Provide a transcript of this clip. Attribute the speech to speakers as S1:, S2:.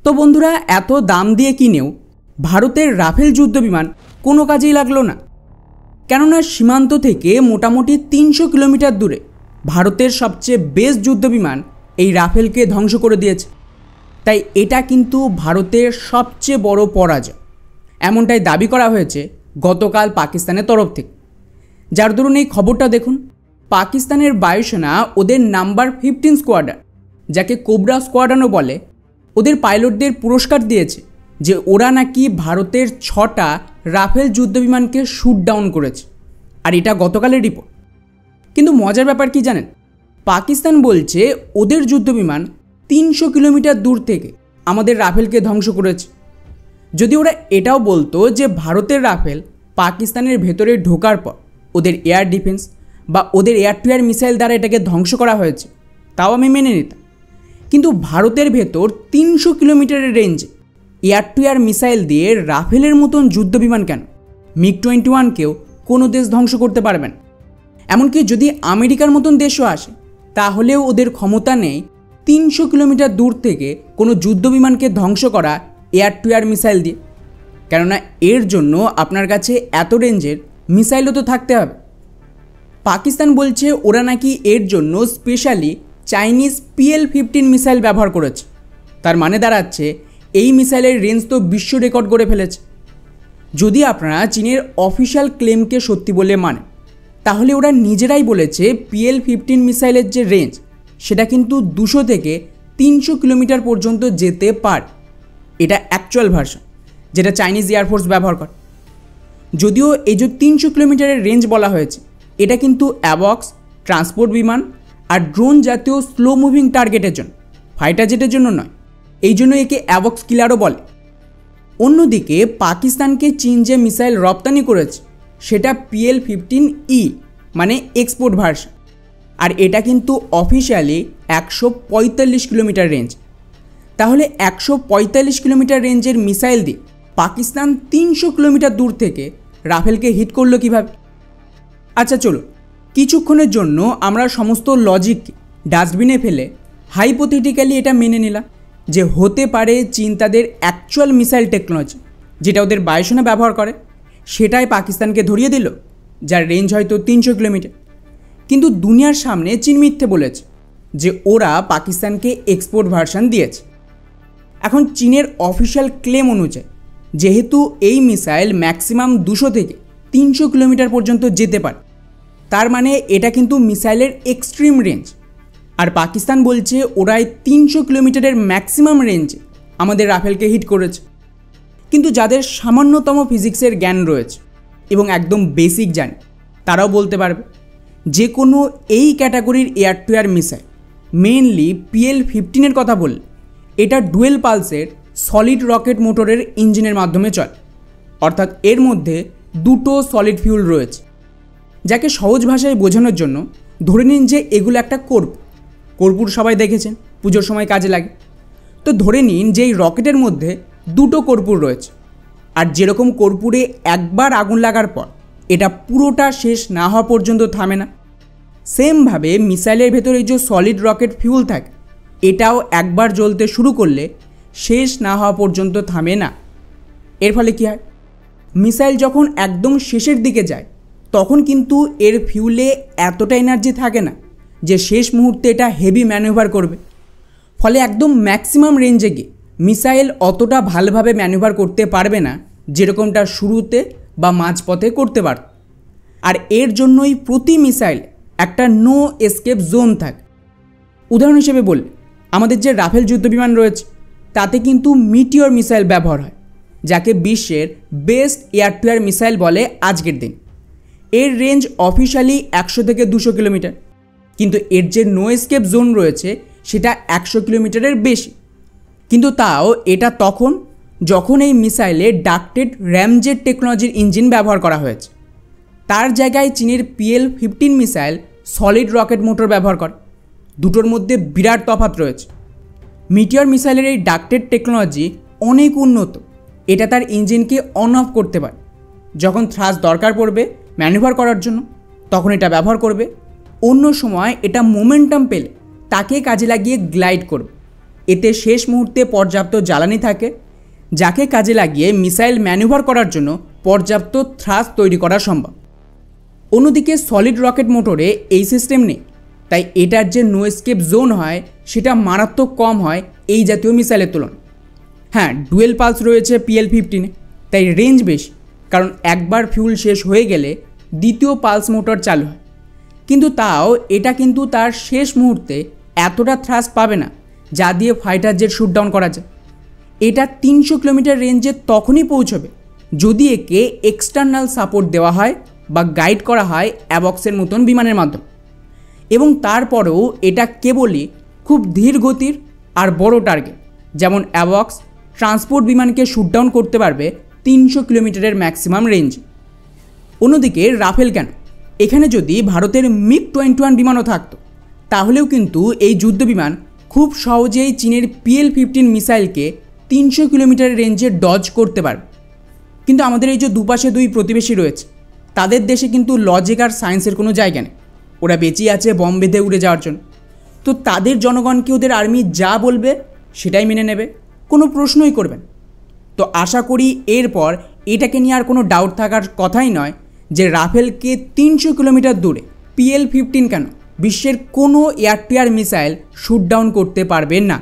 S1: তো বন্ধুরা, এত দাম দিয়ে কিনেও ভারতের রাফেল যুদ্ধবিমান কোনো কাজেই লাগলো না। কেননা সীমান্ত থেকে মোটামুটি 300 কিলোমিটার দূরে ভারতের সবচেয়ে বেস্ট যুদ্ধবিমান এই রাফেলকে ধ্বংস করে দিয়েছে। তাই এটা কিন্তু ভারতের সবচেয়ে বড় পরাজয়, এমনটাই দাবি করা হয়েছে গতকাল পাকিস্তানের তরফ থেকে। যার দরুন এই খবরটা দেখুন, পাকিস্তানের বায়ুসেনা ওদের নাম্বার 15 স্কোয়াড্রন, যাকে কোবরা স্কোয়াড্রনও বলে, ওদের পাইলটদের পুরস্কার দিয়েছে যে ওরা নাকি ভারতের 6টা রাফেল যুদ্ধবিমানকে শ্যুট ডাউন করেছে। আর এটা গতকালের রিপোর্ট। কিন্তু মজার ব্যাপার কি জানেন, পাকিস্তান বলছে ওদের যুদ্ধবিমান 300 কিলোমিটার দূর থেকে আমাদের রাফেলকে ধ্বংস করেছে। যদি ওরা এটাও বলতো যে ভারতের রাফেল পাকিস্তানের ভেতরে ঢোকার পর ওদের এয়ার ডিফেন্স বা ওদের এয়ার টু এয়ার মিসাইল দ্বারা এটাকে ধ্বংস করা হয়েছে, তাও আমি মেনে নিতাম। কিন্তু ভারতের ভেতর 300 কিলোমিটারের রেঞ্জে এয়ার টু এয়ার মিসাইল দিয়ে রাফেলের মতন যুদ্ধবিমান কেন? MiG-21কেও কোনো দেশ ধ্বংস করতে পারবেন। এমনকি যদি আমেরিকার মতন দেশও আসে, তাহলেও ওদের ক্ষমতা নেই 300 কিলোমিটার দূর থেকে কোনো যুদ্ধবিমানকে ধ্বংস করা এয়ার টু এয়ার মিসাইল দিয়ে। কেননা এর জন্য আপনার কাছে এত রেঞ্জের মিসাইলও তো থাকতে হবে। পাকিস্তান বলছে ওরা নাকি এর জন্য স্পেশালি চাইনিজ PL-15 মিসাইল ব্যবহার করেছে। তার মানে দাঁড়াচ্ছে এই মিসাইলের রেঞ্জ তো বিশ্ব রেকর্ড করে ফেলেছে। যদি আপনারা চীনের অফিসিয়াল ক্লেমকে সত্যি বলে মানেন, তাহলে ওরা নিজেরাই বলেছে PL-15 মিসাইলের যে রেঞ্জ সেটা কিন্তু 200 থেকে 300 কিলোমিটার পর্যন্ত যেতে পারে। এটা অ্যাকচুয়াল ভার্সন, যেটা চাইনিজ এয়ারফোর্স ব্যবহার করে। যদিও এই যে 300 কিলোমিটারের রেঞ্জ বলা হয়েছে, এটা কিন্তু অ্যাবক্স, ট্রান্সপোর্ট বিমান আর ড্রোন জাতীয় স্লো মুভিং টার্গেটের জন্য, ফাইটার জেটের জন্য নয়। এই জন্য একে অ্যাবক্স কিলারও বলে। অন্যদিকে পাকিস্তানকে চীন যে মিসাইল রপ্তানি করেছে সেটা PL-15E, মানে এক্সপোর্ট ভার্সন। আর এটা কিন্তু অফিসিয়ালি 145 কিলোমিটার রেঞ্জ। তাহলে 145 কিলোমিটার রেঞ্জের মিসাইল দিয়ে পাকিস্তান 300 কিলোমিটার দূর থেকে রাফেলকে হিট করলো কীভাবে? আচ্ছা চলো, কিছুক্ষণের জন্য আমরা সমস্ত লজিককে ডাস্টবিনে ফেলে হাইপোথেটিক্যালি এটা মেনে নিলাম যে হতে পারে চীন তাদের অ্যাকচুয়াল মিসাইল টেকনোলজি, যেটা ওদের বায়ুসেনা ব্যবহার করে, সেটাই পাকিস্তানকে ধরিয়ে দিল, যার রেঞ্জ হয়তো 300 কিলোমিটার। কিন্তু দুনিয়ার সামনে চীন মিথ্যে বলেছে যে ওরা পাকিস্তানকে এক্সপোর্ট ভার্সন দিয়েছে। এখন চীনের অফিসিয়াল ক্লেম অনুযায়ী যেহেতু এই মিসাইল ম্যাক্সিমাম 200 থেকে 300 কিলোমিটার পর্যন্ত যেতে পারে, তার মানে এটা কিন্তু মিসাইলের এক্সট্রিম রেঞ্জ। আর পাকিস্তান বলছে ওরাই 300 কিলোমিটারের ম্যাক্সিমাম রেঞ্জে আমাদের রাফেলকে হিট করেছে। কিন্তু যাদের সামান্যতম ফিজিক্সের জ্ঞান রয়েছে এবং একদম বেসিক জানে, তারাও বলতে পারবে যে কোনো এই ক্যাটাগরির air two air missile, mainly PL-15 কথা বললে, এটা ডুয়েল পালসের সলিড রকেট মোটরের ইঞ্জিনের মাধ্যমে চলে। অর্থাৎ এর মধ্যে দুটো সলিড ফিউল রয়েছে। যাকে সহজ ভাষায় বোঝানোর জন্য ধরে নিন যে এগুলো একটা কর্পূর সবাই দেখেছেন, পুজোর সময় কাজে লাগে। তো ধরে নিন যে এই রকেটের মধ্যে দুটো কর্পূর রয়েছে। আর যেরকম কর্পূরে একবার আগুন লাগার পর এটা পুরোটা শেষ না হওয়া পর্যন্ত থামে না, সেমভাবে মিসাইলের ভেতরে যে সলিড রকেট ফিউল থাকে, এটাও একবার জ্বলতে শুরু করলে শেষ না হওয়া পর্যন্ত থামে না। এর ফলে কী হয়, মিসাইল যখন একদম শেষের দিকে যায়, তখন কিন্তু এর ফিউলে এতটা এনার্জি থাকে না যে শেষ মুহূর্তে এটা হেভি ম্যানুভার করবে। ফলে একদম ম্যাক্সিমাম রেঞ্জে গিয়ে মিসাইল অতটা ভালোভাবে ম্যানুভার করতে পারবে না যেরকমটা শুরুতে বা মাঝপথে করতে পারত। আর এর জন্যই প্রতি মিসাইল একটা নো এসকেপ জোন থাকে। উদাহরণ হিসেবে বললে, আমাদের যে রাফেল যুদ্ধবিমান রয়েছে তাতে কিন্তু মিটিওর মিসাইল ব্যবহার হয়, যাকে বিশ্বের best air two air missile বলে আজকের দিন। এর রেঞ্জ অফিসিয়ালি 100 থেকে 200 কিলোমিটার, কিন্তু এর যে নো এসকেপ জোন রয়েছে সেটা 100 কিলোমিটারের বেশি। কিন্তু তাও এটা তখন যখন এই মিসাইলে ডাক্টেড র্যামজেট টেকনোলজির ইঞ্জিন ব্যবহার করা হয়েছে। তার জায়গায় চীনের PL-15 missile solid rocket motor ব্যবহার করে। দুটোর মধ্যে বিরাট তফাৎ রয়েছে। মিটিওর মিসাইলের এই ডাক্টেড টেকনোলজি অনেক উন্নত। এটা তার ইঞ্জিনকে অন অফ করতে পারে। যখন থ্রাস্ট দরকার পড়বে ম্যানুভার করার জন্য, তখন এটা ব্যবহার করবে। অন্য সময় এটা মোমেন্টাম পেলে তাকে কাজে লাগিয়ে গ্লাইড করবে। এতে শেষ মুহূর্তে পর্যাপ্ত জ্বালানি থাকে, যাকে কাজে লাগিয়ে মিসাইল ম্যানুভার করার জন্য পর্যাপ্ত থ্রাস্ট তৈরি করা সম্ভব। অন্যদিকে সলিড রকেট মোটরে এই সিস্টেম নেই, তাই এটার যে নো এসকেপ জোন হয় সেটা মারাত্মক কম হয় এই জাতীয় মিসাইলের তুলনায়। হ্যাঁ, ডুয়েল পালস রয়েছে PL-15, তাই রেঞ্জ বেশি, কারণ একবার ফিউল শেষ হয়ে গেলে দ্বিতীয় পালস মোটর চালু হয়। কিন্তু তাও এটা কিন্তু তার শেষ মুহূর্তে এতটা থ্রাস্ট পাবে না যা দিয়ে ফাইটার জেট শুট ডাউন করা যায়। এটা 300 কিলোমিটার রেঞ্জে তখনই পৌঁছবে যদি একে এক্সটার্নাল সাপোর্ট দেওয়া হয় বা গাইড করা হয় অ্যাবক্সের মতন বিমানের মাধ্যমে। এবং তারপরেও এটা কেবলই খুব ধীর গতির আর বড় টার্গেট, যেমন অ্যাবক্স ট্রান্সপোর্ট বিমানকে শুটডাউন করতে পারবে 300 কিলোমিটারের ম্যাক্সিমাম রেঞ্জ। অন্যদিকে রাফেল কেন? এখানে যদি ভারতের MiG-21 বিমানও থাকতো তাহলেও কিন্তু এই যুদ্ধ বিমান খুব সহজেই চীনের PL-15 মিসাইলকে 300 কিলোমিটার রেঞ্জে ডজ করতে পারবে। কিন্তু আমাদের এই যে দুপাশে দুই প্রতিবেশী রয়েছে, তাদের দেশে কিন্তু লজিক আর সায়েন্সের কোনো জায়গা নেই। ওরা বেঁচে আছে বম বেঁধে উড়ে যাওয়ার জন্য। তো তাদের জনগণকে ওদের আর্মি যা বলবে সেটাই মেনে নেবে, কোনো প্রশ্নই করবেন। তো আশা করি এরপর এটাকে নিয়ে আর কোনো ডাউট থাকার কথাই নয় যে রাফেলকে 300 কিলোমিটার দূরে PL-15 কেন বিশ্বের কোনো air two air missile shoot down করতে পারবে না।